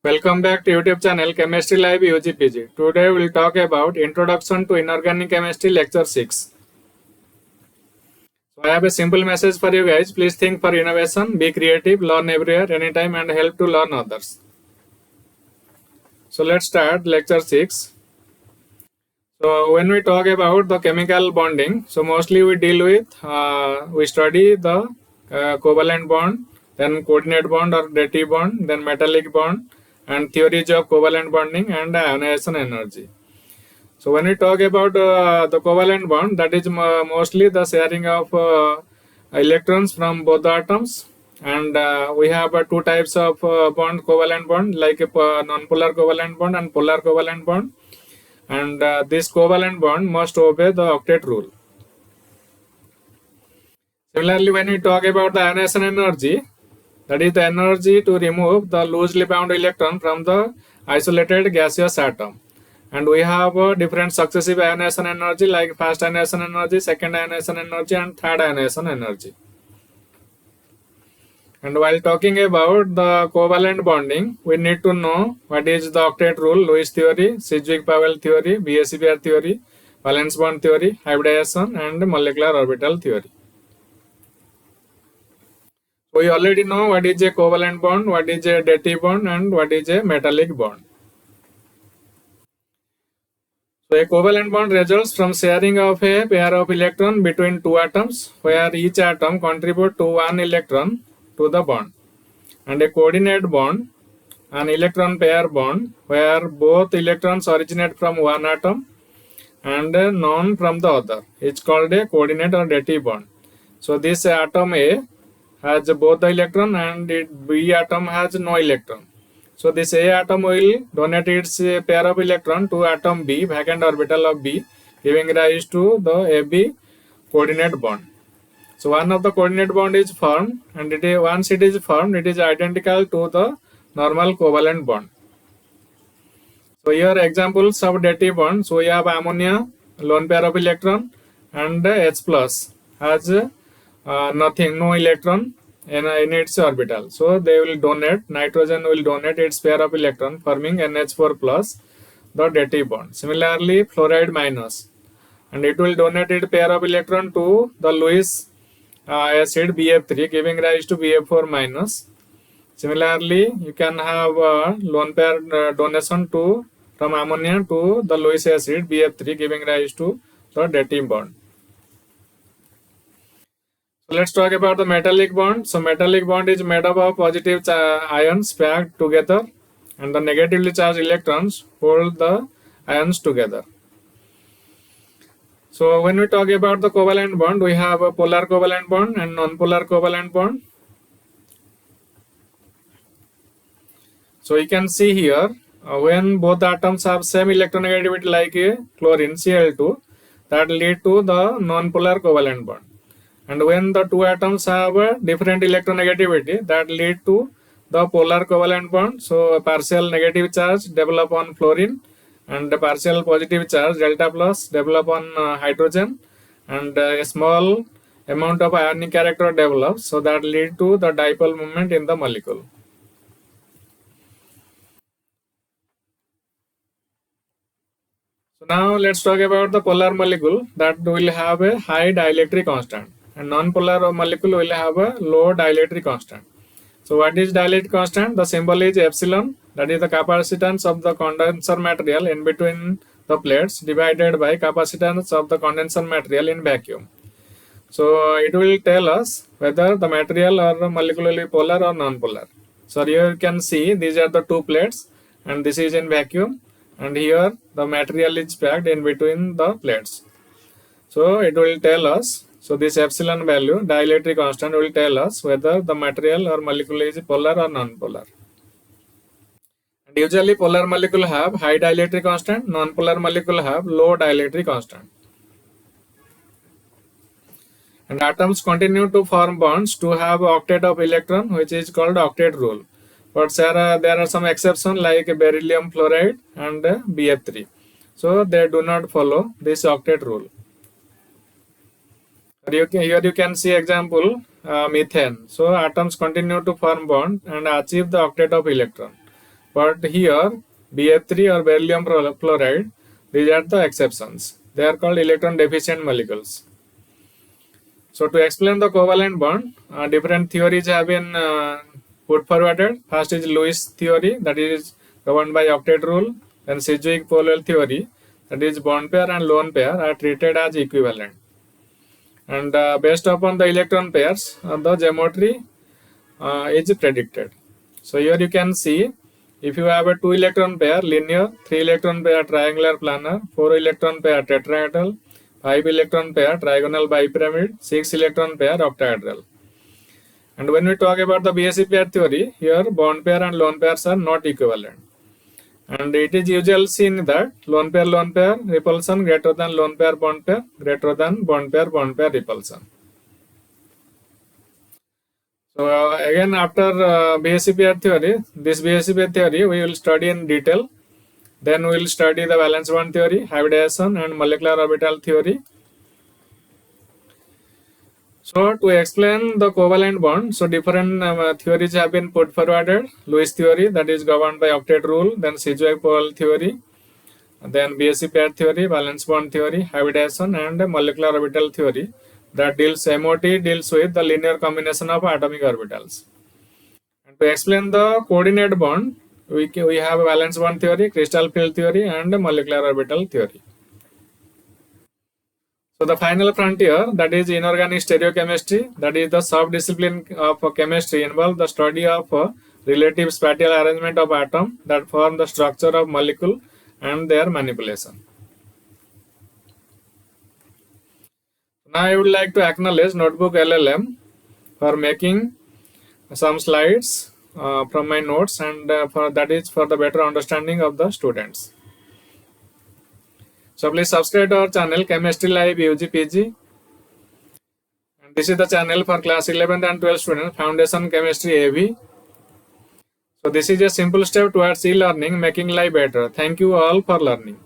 Welcome back to YouTube channel Chemistry Live UGPG. Today we'll talk about Introduction to Inorganic Chemistry Lecture 6. So I have a simple message for you guys. Please think for innovation, be creative, learn everywhere, anytime and help to learn others. So let's start lecture 6. So when we talk about the chemical bonding, so mostly we deal with, we study the covalent bond, then coordinate bond or dative bond, then metallic bond, and theories of covalent bonding and ionization energy. So when we talk about the covalent bond, that is mostly the sharing of electrons from both the atoms, and we have two types of bond, covalent bond, like a non-polar covalent bond and polar covalent bond, and this covalent bond must obey the octet rule. Similarly, when we talk about the ionization energy, that is the energy to remove the loosely bound electron from the isolated gaseous atom. And we have different successive ionization energy like first ionization energy, second ionization energy and third ionization energy. And while talking about the covalent bonding, we need to know what is the octet rule, Lewis theory, Sedgwick-Powell theory, BSEPR theory, valence bond theory, hybridization and molecular orbital theory. We already know what is a covalent bond, what is a dative bond and what is a metallic bond. So a covalent bond results from sharing of a pair of electrons between two atoms where each atom contributes to one electron to the bond. And a coordinate bond, an electron pair bond where both electrons originate from one atom and none from the other. It's called a coordinate or dative bond. So this atom A has both the electron and B atom has no electron. So this A atom will donate its pair of electron to atom B, vacant orbital of B, giving rise to the AB coordinate bond. So one of the coordinate bond is formed, and once it is formed, it is identical to the normal covalent bond. So here examples of dative bond. So we have ammonia, lone pair of electron, and H plus has nothing, no electron in its orbital. So they will donate, nitrogen will donate its pair of electron forming NH4 plus, the dative bond. Similarly, fluoride minus, and it will donate its pair of electron to the Lewis acid BF3 giving rise to BF4 minus. Similarly, you can have lone pair donation from ammonia to the Lewis acid BF3 giving rise to the dative bond. So let's talk about the metallic bond. So metallic bond is made up of positive ions packed together, and the negatively charged electrons hold the ions together. So when we talk about the covalent bond, we have a polar covalent bond and non-polar covalent bond. So you can see here, when both atoms have same electronegativity like a chlorine Cl2, that lead to the non-polar covalent bond. And when the two atoms have a different electronegativity, that lead to the polar covalent bond. So a partial negative charge develop on fluorine, and a partial positive charge delta plus develop on hydrogen, and a small amount of ionic character develops, so that lead to the dipole moment in the molecule. So now let's talk about the polar molecule that will have a high dielectric constant, and non-polar molecule will have a low dielectric constant. So what is dielectric constant? The symbol is epsilon, that is the capacitance of the condenser material in between the plates divided by capacitance of the condenser material in vacuum. So it will tell us whether the material or the molecule will be polar or non-polar. So here you can see these are the two plates, and this is in vacuum, and here the material is packed in between the plates. So it will tell us, so this epsilon value, dielectric constant, will tell us whether the material or molecule is polar or non-polar. And usually polar molecule have high dielectric constant, non-polar molecule have low dielectric constant. And atoms continue to form bonds to have octet of electron, which is called octet rule. But there are some exceptions like beryllium fluoride and BF3. So they do not follow this octet rule. Here you can see example methane. So atoms continue to form bond and achieve the octet of electron. but here BF3 or beryllium fluoride, these are the exceptions. They are called electron deficient molecules. So to explain the covalent bond, different theories have been put forwarded. First is Lewis theory, that is governed by octet rule. Then Sedgwick Powell theory, that is bond pair and lone pair are treated as equivalent. And based upon the electron pairs, the geometry is predicted. So here you can see, if you have a 2 electron pair linear, 3 electron pair triangular planar, 4 electron pair tetrahedral, 5 electron pair trigonal bipyramid, 6 electron pair octahedral. And when we talk about the BSE pair theory, here bond pair and lone pairs are not equivalent. And it is usually seen that lone pair repulsion greater than lone pair bond pair greater than bond pair repulsion. So again, after BSE pair theory, this BSE pair theory we will study in detail. Then we will study the valence bond theory, hybridization, and molecular orbital theory. So to explain the covalent bond, so different theories have been put forwarded. Lewis theory, that is governed by octet rule. Then Sedgwick Powell theory. Then BSE pair theory, valence bond theory, hybridization, and molecular orbital theory. That deals deals with the linear combination of atomic orbitals. And to explain the coordinate bond, we have valence bond theory, crystal field theory, and molecular orbital theory. So the final frontier, that is inorganic stereochemistry, that is the sub-discipline of chemistry, involves the study of relative spatial arrangement of atoms that form the structure of molecule and their manipulation. Now I would like to acknowledge Notebook LLM for making some slides from my notes, and that is for the better understanding of the students. So please subscribe to our channel Chemistry Live UGPG. And this is the channel for class 11th and 12th students, Foundation Chemistry AV. So this is a simple step towards e-learning, making life better. Thank you all for learning.